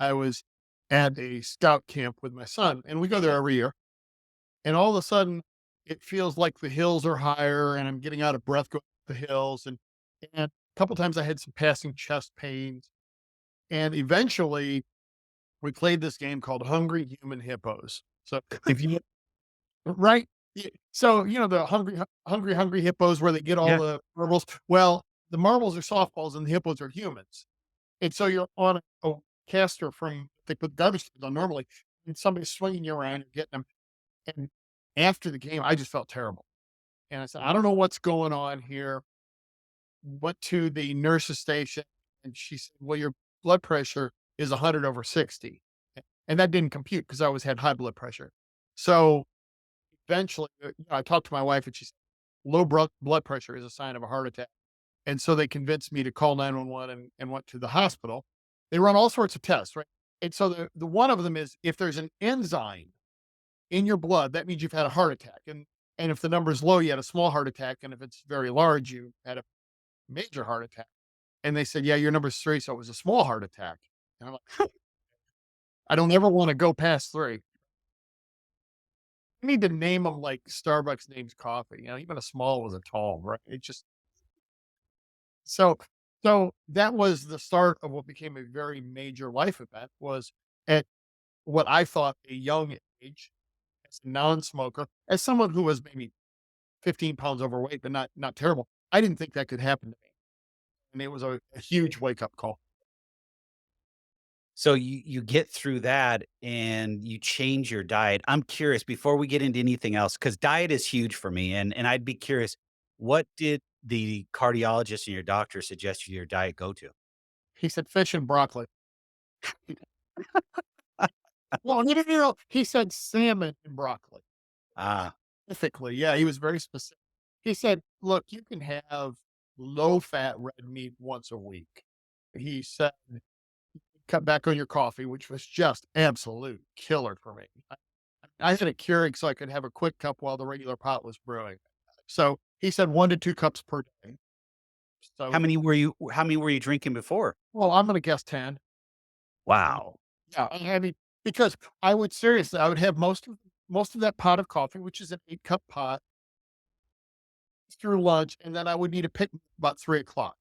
I was at a scout camp with my son, and we go there every year. And all of a sudden, it feels like the hills are higher, and I'm getting out of breath going up the hills. And a couple times I had some passing chest pains. And eventually, we played this game called Hungry Human Hippos. So if you right, so the hungry hippos where they get all Yeah. the marbles. Well, the marbles are softballs, and the hippos are humans. And so you're on a caster from they put garbage cans on normally, and somebody's swinging you around and getting them. And after the game, I just felt terrible. And I said, I don't know what's going on here. Went to the nurse's station, and she said, well, your blood pressure is 100 over 60. And that didn't compute because I always had high blood pressure. So eventually, I talked to my wife, and she said, low blood pressure is a sign of a heart attack. And so they convinced me to call 911 and went to the hospital. They run all sorts of tests, right? And so the one of them is if there's an enzyme in your blood, that means you've had a heart attack. And if the number is low, you had a small heart attack. And if it's very large, you had a major heart attack. And they said, yeah, your number's 3, so it was a small heart attack. And I'm like, I don't ever want to go past 3. I need to name them like Starbucks names coffee. Even a small was a tall, right? It just so so that was the start of what became a very major life event. Was at what I thought a young age, as a non-smoker, as someone who was maybe 15 pounds overweight, but not terrible. I didn't think that could happen to me, and it was a huge wake up call. So you get through that and you change your diet. I'm curious before we get into anything else, because diet is huge for me, and I'd be curious, what did the cardiologist and your doctor suggest your diet go to? He said fish and broccoli. Well, no. He said salmon and broccoli. Ah, Specifically, yeah, he was very specific. He said, "Look, you can have low-fat red meat once a week." He said, "Cut back on your coffee," which was just absolute killer for me. I had it Keurig so I could have a quick cup while the regular pot was brewing. So, he said 1 to 2 cups per day. So, how many were you drinking before? well, I'm gonna guess 10. Um, Wow. yeah, I mean, because I would have most of that pot of coffee, which is an 8-cup pot, through lunch, and then I would need a pick about 3:00.